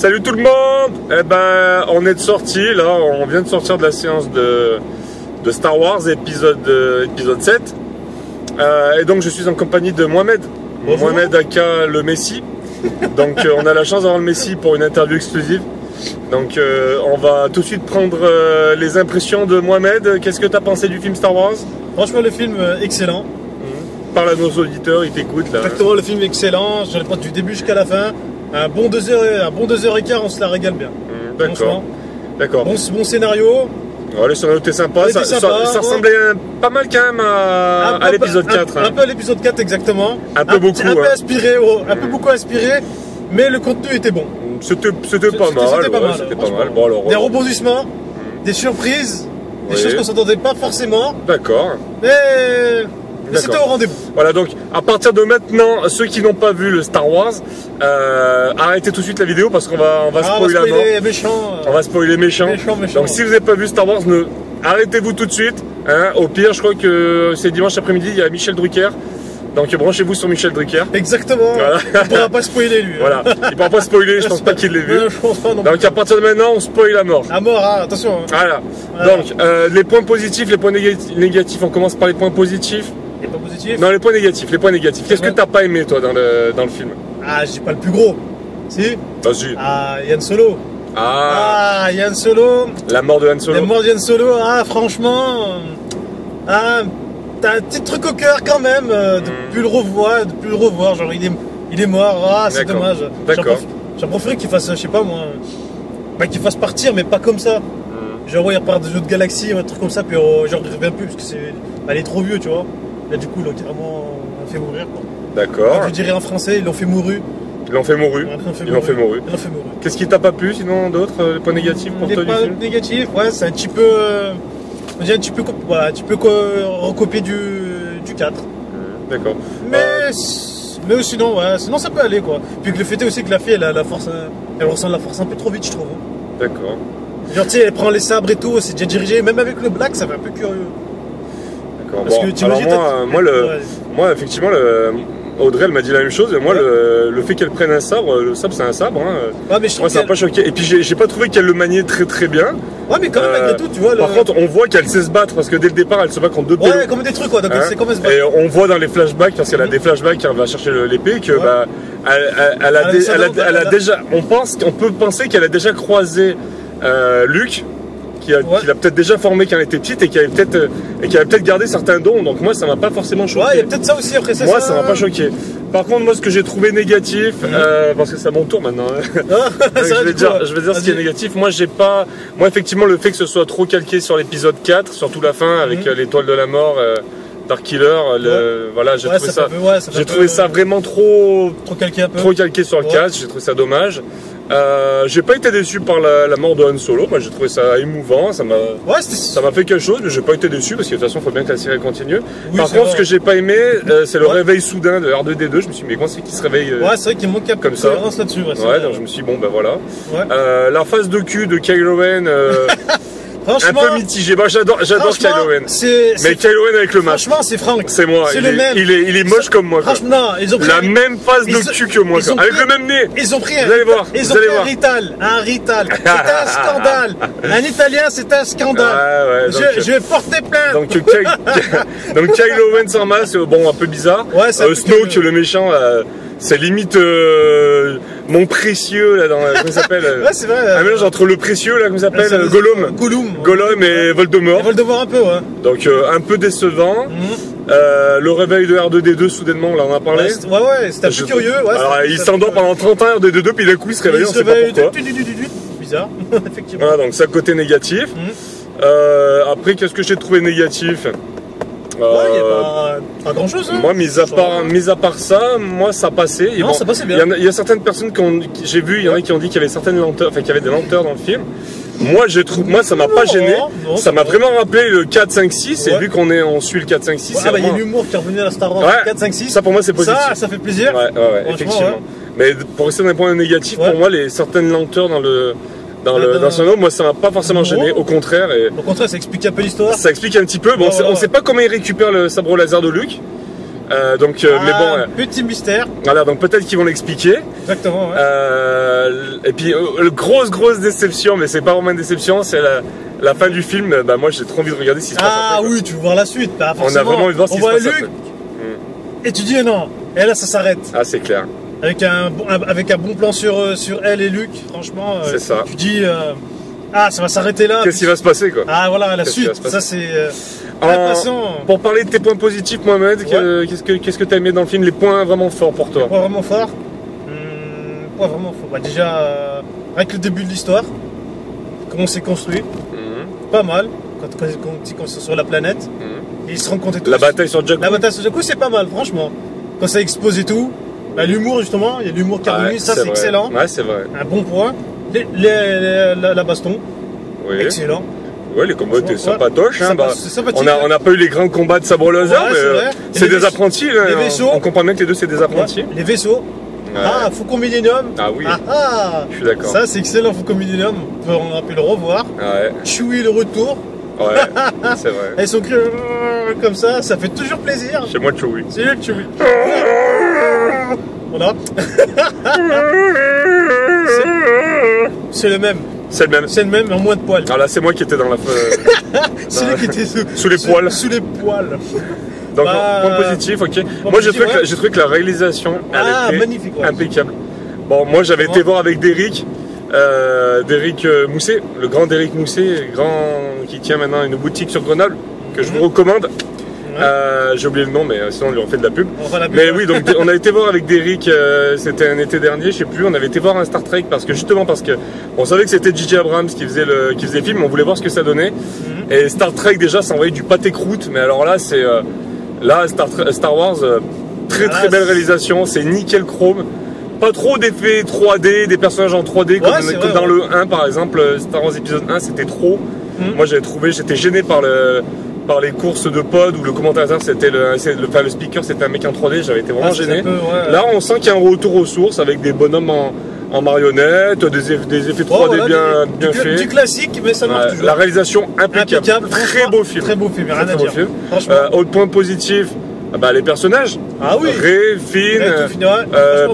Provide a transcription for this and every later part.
Salut tout le monde. Eh ben, on est de sortie, là, on vient de sortir de la séance de Star Wars, épisode 7. Et donc je suis en compagnie de Mohamed. Bonjour. Mohamed aka le Messi. Donc on a la chance d'avoir le Messi pour une interview exclusive. Donc on va tout de suite prendre les impressions de Mohamed. Qu'est-ce que tu as pensé du film Star Wars? Franchement, le film excellent. Parle à nos auditeurs, ils t'écoutent là. Exactement, le film excellent. Je le prends du début jusqu'à la fin. Un bon 2h15, on se la régale bien. D'accord. D'accord. Bon scénario. Ouais, le scénario était sympa. Ça ressemblait pas mal quand même à l'épisode 4. Un peu à l'épisode 4, exactement. Un peu beaucoup. Un peu inspiré, un peu beaucoup inspiré. Mais le contenu était bon. C'était pas mal. C'était pas mal. Bon, alors, des rebondissements, des surprises, des choses qu'on s'entendait pas forcément. D'accord. Mais c'était au rendez-vous. Voilà, donc à partir de maintenant, ceux qui n'ont pas vu le Star Wars, arrêtez tout de suite la vidéo parce qu'on va spoiler à mort. On va spoiler les méchants. Donc si vous n'avez pas vu Star Wars, arrêtez-vous tout de suite. Hein. Au pire, je crois que c'est dimanche après-midi, il y a Michel Drucker. Donc branchez-vous sur Michel Drucker. Exactement. Voilà. Il ne pourra pas spoiler lui. Voilà. Il ne pourra pas spoiler, je pense pas qu'il l'ait vu. Non, je pense pas non plus. Donc à partir de maintenant, on spoil à mort. À mort, hein, attention. Hein. Voilà. Donc les points positifs, les points négatifs, on commence par les points positifs. Les points positifs? Non, les points négatifs. Qu'est-ce que t'as pas aimé toi dans le film? Ah, je dis pas le plus gros. Si? Vas-y. Ah, Yann Solo. Ah, Yann Solo. La mort de Han Solo. La mort de Yann Solo, franchement. T'as un petit truc au cœur quand même, de plus le revoir, genre il est mort, c'est dommage. D'accord. J'en préférerais qu'il fasse, je sais pas moi, qu'il fasse partir, mais pas comme ça. Genre il repart des autres galaxies, un truc comme ça, puis genre il revient plus, parce que elle est trop vieux, tu vois. Là du coup, il a carrément fait mourir, quoi. D'accord. Je dirais en français, ils l'ont fait mourir. Ils l'ont fait mourir. Qu'est-ce qui t'a pas plu sinon d'autres points négatifs pour toi du film? Les points négatifs, ouais, c'est un petit peu... on dirait un petit peu recopier du 4. D'accord. Mais sinon, ouais, sinon ça peut aller quoi. Puis que le fait est aussi que la fille, elle ressent la force un peu trop vite, je trouve. D'accord. Genre, tu sais, elle prend les sabres et tout, c'est déjà dirigé. Même avec le black, ça fait un peu curieux. D'accord. Bon, alors moi, effectivement, Audrey, elle m'a dit la même chose. Et moi, le fait qu'elle prenne un sabre, le sabre, c'est un sabre. Hein. Ouais, mais je moi, ça m'a pas choqué. Et puis, j'ai pas trouvé qu'elle le maniait très très bien. Ouais, mais quand même, malgré tout, tu vois. Par contre, on voit qu'elle sait se battre parce que dès le départ, elle se bat contre deux pélos. Ouais, comme des trucs, quoi. Donc, c'est comme elle se bat. Et on voit dans les flashbacks, parce qu'elle a des flashbacks, elle va chercher l'épée, que elle a déjà. On peut penser qu'elle a déjà croisé Luke. Qui a peut-être déjà formé quand elle était petite et qui avait peut-être gardé certains dons. Donc moi, ça m'a pas forcément choqué. Ouais, il y a peut-être ça aussi après ça. Moi, ça m'a pas choqué. Par contre, moi, ce que j'ai trouvé négatif, parce que c'est à mon tour maintenant. Je vais dire ce qui est négatif. Moi, effectivement, le fait que ce soit trop calqué sur l'épisode 4, surtout la fin avec l'étoile de la mort. Dark Killer, voilà, j'ai trouvé ça vraiment trop calqué sur le 4. J'ai trouvé ça dommage. J'ai pas été déçu par la mort de Han Solo. Moi, j'ai trouvé ça émouvant. Ça m'a fait quelque chose, mais j'ai pas été déçu parce que de toute façon, il faut bien que la série continue. Par contre, ce que j'ai pas aimé, c'est le réveil soudain de R2D2. Je me suis dit, mais comment c'est qu'il se réveille ouais, c'est vrai qu'il manque un peu de cohérence là-dessus. Ouais, donc je me suis dit, bon, ben voilà. La phase de cul de Kylo Ren. Un peu mitigé. Moi, j'adore Kylo Ren. Mais Kylo Ren avec le masque. Franchement, c'est Franck. C'est moi. Il est moche comme moi. Franchement, ils ont pris la même face de cul que moi. Avec le même nez. Ils ont pris un Rital. Un Rital. C'était un scandale. Un Italien, c'était un scandale. Je vais porter plainte. Donc Kylo Ren sans masque, bon, un peu bizarre. Snoke, le méchant. C'est limite mon précieux là dans comment ça s'appelle ouais, c'est vrai. Un mélange entre le précieux là, comment ça s'appelle Gollum et Voldemort. Voldemort un peu, ouais. Donc un peu décevant. Le réveil de R2D2 soudainement, on en a parlé. Ouais, c'était un peu curieux. Alors il s'endort pendant 30 ans R2D2 puis d'un coup il se réveille, on sait pas pourquoi. Bizarre, effectivement. Voilà, donc ça côté négatif. Après, qu'est-ce que j'ai trouvé négatif? Ouais, il n'y a pas grand chose. Hein. Moi, mis à part ça, moi ça passait. Non, ça passait bien. Il y a certaines personnes j'ai vu, il y en a qui ont dit qu'il y avait certaines lenteurs, enfin qu'il y avait des lenteurs dans le film. Moi, ça m'a pas gêné. Ça m'a vraiment rappelé le 4, 5, 6. Et vu qu'on suit le 4, 5, 6. Il y a l'humour qui est revenu à la Star Wars 4, 5, 6. Ça pour moi c'est positif. Ça fait plaisir. Ouais, effectivement. Mais pour rester dans les points négatifs, pour moi, certaines lenteurs dans le scénario, moi ça m'a pas forcément gêné, au contraire. Au contraire, ça explique un peu l'histoire. Ça explique un petit peu. Bon, on sait pas comment il récupère le sabre laser de Luke. Mais bon, petit mystère. Voilà, donc peut-être qu'ils vont l'expliquer. Exactement. Ouais. Et puis grosse déception, mais c'est pas vraiment une déception, c'est la fin du film. Bah moi j'ai trop envie de regarder ce qui se passe. Ah après, oui, tu veux voir la suite. Bah, on a vraiment envie de voir ce qui se passe. Luc, et tu dis non. Et là ça s'arrête. Ah c'est clair. Avec un bon plan sur elle et Luc, franchement. C'est ça. Tu dis ça va s'arrêter là. Qu'est-ce qui va se passer quoi? Ah voilà la suite. Ça c'est. Pour parler de tes points positifs, Mohamed, ouais. Qu'est-ce que tu as aimé dans le film? Les points vraiment forts pour toi? Les points vraiment forts. Bah, déjà, avec le début de l'histoire, comment c'est construit, pas mal. Quand ils sont sur la planète, et ils se rendent compte et tout. La bataille sur Jakku. La bataille sur Jakku, c'est pas mal, franchement. Quand ça explose et tout, bah, l'humour justement, il y a l'humour qui a ça c'est excellent. Ouais, c'est vrai. Un bon point. La baston, excellent. Ouais, les combats étaient sympatoches. Hein, on n'a pas eu les grands combats de sabre laser, mais c'est des apprentis. Les vaisseaux. On comprend bien que les deux, c'est des apprentis. Ouais, les vaisseaux. Ouais. Ah, Faucon Millenium. Ah oui. Je suis d'accord. Ça, c'est excellent, Faucon Millenium. On peut le revoir. Ouais. Chewie, le retour. Ouais, c'est vrai. Elles sont comme ça fait toujours plaisir. C'est moi Chewie. C'est lui, Chewie. Voilà. C'est le même. C'est le même. C'est le même, mais en moins de poils. Alors là, c'est moi qui étais dans la. C'est lui qui était sous les poils. Sous les poils. Donc, point positif, ok. Moi, j'ai trouvé que la réalisation elle était magnifique, impeccable. Bon, moi, j'avais été voir avec Derrick Mousset, le grand Derrick Mousset, qui tient maintenant une boutique sur Grenoble, que je vous recommande. J'ai oublié le nom, mais sinon on lui en fait de la pub. Mais oui, donc on a été voir avec Derrick, c'était un été dernier, je sais plus, on avait été voir un Star Trek parce que on savait que c'était J.J. Abrams qui faisait le film, on voulait voir ce que ça donnait. Et Star Trek déjà, ça envoyait du pâté croûte, mais alors là c'est Star Wars, très belle réalisation, c'est nickel chrome. Pas trop d'effets 3D, des personnages en 3D comme dans le 1 par exemple, Star Wars épisode 1 c'était trop. Moi j'étais gêné par les courses de pod où le commentateur c'était le speaker c'était un mec en 3D, j'avais été vraiment gêné. Là on sent qu'il y a un retour aux sources avec des bonhommes en marionnettes, des effets 3D bien faits. Du classique mais ça marche toujours. La réalisation impeccable. Très beau film. Très beau film, rien à dire. Autre point positif, les personnages. Ah oui. Rey, Finn,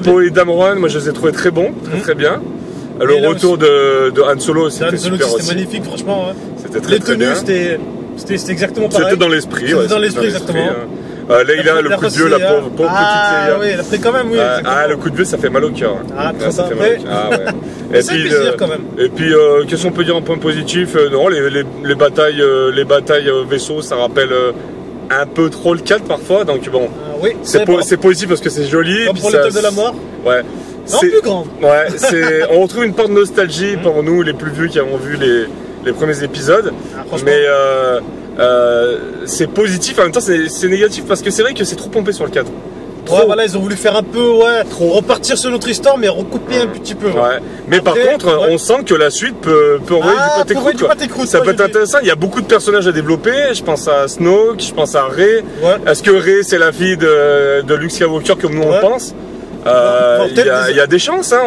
Poe et Dameron, moi je les ai trouvés très bons, très bien. Le retour de Han Solo, c'était super aussi. C'était magnifique franchement. C'était très bien. Les tenues, c'était exactement pareil. C'était dans l'esprit. C'était dans l'esprit, exactement. Leïla, le coup de vieux, la pauvre petite Leïla. Ah oui, elle a pris quand même, oui. Le coup de vieux, ça fait mal au cœur. Ça fait mal au cœur. Et puis, plaisir quand même. Et puis, qu'est-ce qu'on peut dire en point positif? Non, les batailles vaisseaux, ça rappelle un peu trop le 4 parfois. Donc bon, c'est positif parce que c'est joli. Comme pour l'étoile de la mort. Ouais. Non, plus grand. Ouais, on retrouve une part de nostalgie pour nous, les plus vieux qui avons vu les premiers épisodes. Mais c'est positif, en même temps c'est négatif parce que c'est vrai que c'est trop pompé sur le 4. Voilà, ils ont voulu faire un peu, repartir sur notre histoire, mais recouper un petit peu. Mais par contre, on sent que la suite peut envoyer du pâté croûte. Ça peut être intéressant, il y a beaucoup de personnages à développer, je pense à Snoke, je pense à Rey. Est-ce que Rey c'est la fille de Luke Skywalker comme nous on pense? Il y a des chances, hein.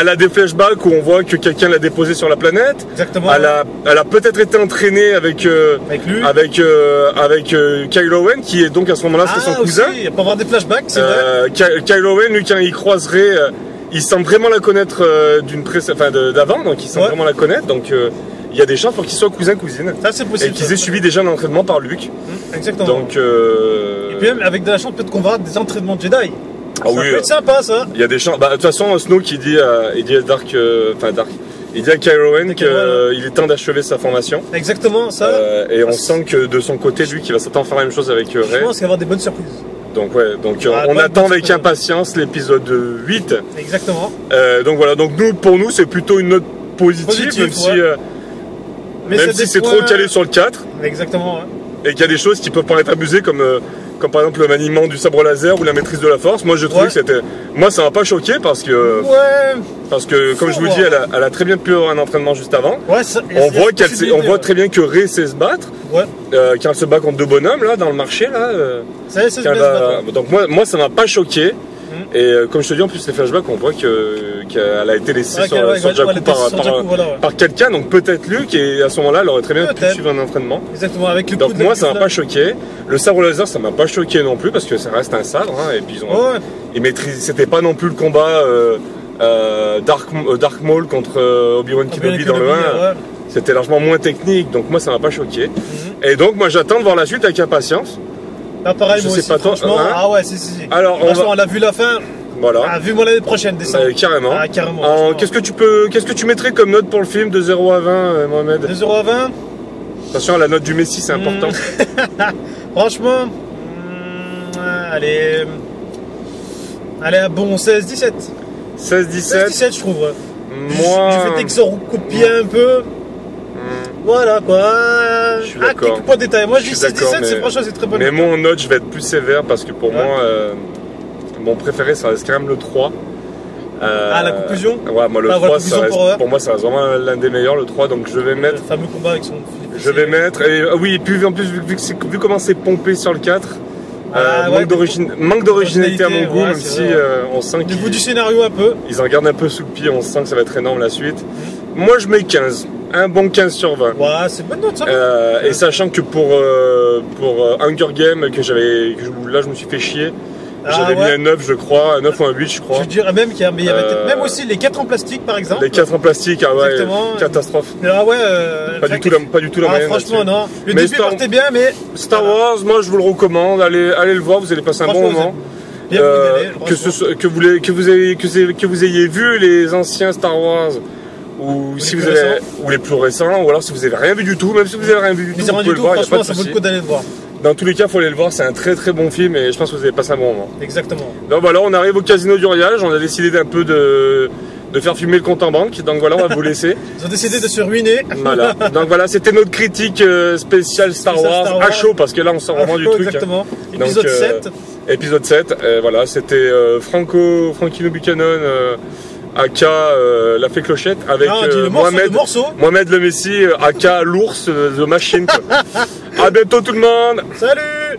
Elle a des flashbacks où on voit que quelqu'un l'a déposée sur la planète. Exactement. Elle a peut-être été entraînée avec Kylo Ren, qui est donc à ce moment-là son cousin. Il peut y avoir des flashbacks, c'est vrai. Kylo Ren, lui, quand il croiserait, il semble vraiment la connaître d'avant, donc il semble vraiment la connaître. Donc il y a des chances pour qu'ils soient cousin-cousine. Ça, c'est possible. Et qu'ils aient suivi déjà l'entraînement par Luke. Exactement. Donc, et puis même avec de la chance, peut-être qu'on verra des entraînements de Jedi. Ça peut être sympa, ça. Il y a des chances. De toute façon, Snoke il dit à il dit à Kylo Ren qu'il est temps d'achever sa formation. Exactement, ça. Et on sent que de son côté, lui, qu'il va s'attendre à faire la même chose avec Rey. Je pense qu'il va y avoir des bonnes surprises. Donc on attend avec impatience l'épisode 8. Exactement. Donc voilà, pour nous c'est plutôt une note positive, même si c'est trop calé sur le 4. Exactement. Et qu'il y a des choses qui peuvent paraître abusées comme par exemple le maniement du sabre laser ou la maîtrise de la force. Moi je trouve que c'était. Moi ça m'a pas choqué parce que. Parce que comme je vous dis, elle a très bien pu avoir un entraînement juste avant. On voit très bien que Rey sait se battre. Quand elle se bat contre deux bonhommes là dans le marché là. Ça se battre. Donc moi ça m'a pas choqué. Et comme je te dis, en plus, les flashbacks, on voit qu'elle a été laissée sur Jakku par quelqu'un, donc peut-être Luke, et à ce moment-là, elle aurait très bien pu suivre un entraînement. Exactement, avec le donc moi, ça m'a pas choqué. Le sabre laser, ça m'a pas choqué non plus, parce que ça reste un sabre, hein, et puis ils maîtrisent, c'était pas non plus le combat Dark Maul contre Obi-Wan Kenobi dans le 1. C'était largement moins technique, donc moi, ça m'a pas choqué. Et donc, moi, j'attends de voir la suite avec impatience. Ah, pareil, moi aussi, franchement. Ah ouais, si. Alors, on a vu la fin. Voilà. Ah, vu moi l'année prochaine, décembre. Carrément. Ah, carrément. Qu'est-ce que tu mettrais comme note pour le film de 0 à 20, Mohamed? De 0 à 20? Attention à la note du Messi, c'est important. Franchement, allez, à bon 16-17. 16-17, je trouve. Moi... Du fait que ça recopie un peu. Voilà quoi. Je suis d'accord. Quelques points de détail. Moi je dis 16-17, franchement c'est très bon. Mais moi en note je vais être plus sévère parce que pour moi mon préféré ça reste quand même le 3. La conclusion. Ouais, moi le 3 pour moi ça reste vraiment l'un des meilleurs, le 3, donc je vais mettre. Le fameux combat avec son Philippe. Je vais mettre. Oui, et puis en plus vu comment c'est pompé sur le 4. Manque d'originalité à mon goût, même si on sent du goût du scénario un peu. Ils en gardent un peu sous le pied, on sent que ça va être énorme la suite. Moi je mets 15. Un bon 15 sur 20. Ouais, c'est bonne note ça. Et sachant que pour Hunger Game, là je me suis fait chier. J'avais mis un 9 je crois, un 9 ou un 8 je crois. Je dirais même qu'il y avait même aussi les 4 en plastique par exemple. Les 4 en plastique, ah ouais, catastrophe. Ah ouais, pas du tout la moyenne. Franchement non. Le début partait bien mais... Star Wars, moi je vous le recommande, allez le voir, vous allez passer un bon moment. Que vous ayez vu les anciens Star Wars ou si vous avez ou les plus récents, ou alors si vous avez rien vu du tout, même si vous avez rien vu du tout, vous pouvez le voir, franchement ça vaut le coup d'aller le voir. Dans tous les cas, il faut aller le voir, c'est un très très bon film et je pense que vous allez passer un bon moment. Exactement. Donc voilà, on arrive au Casino d'Uriage, on a décidé d'un peu de faire filmer le compte en banque, donc voilà, on va vous laisser. Ils ont décidé de se ruiner. Voilà, donc voilà, c'était notre critique spéciale Star Wars à chaud, parce que là on sort vraiment du truc. Exactement, épisode 7. Épisode 7, voilà, c'était Franquino Buchanan, aka la fée clochette, avec Mohamed le Messi, aka l'ours de machine. À bientôt tout le monde. Salut.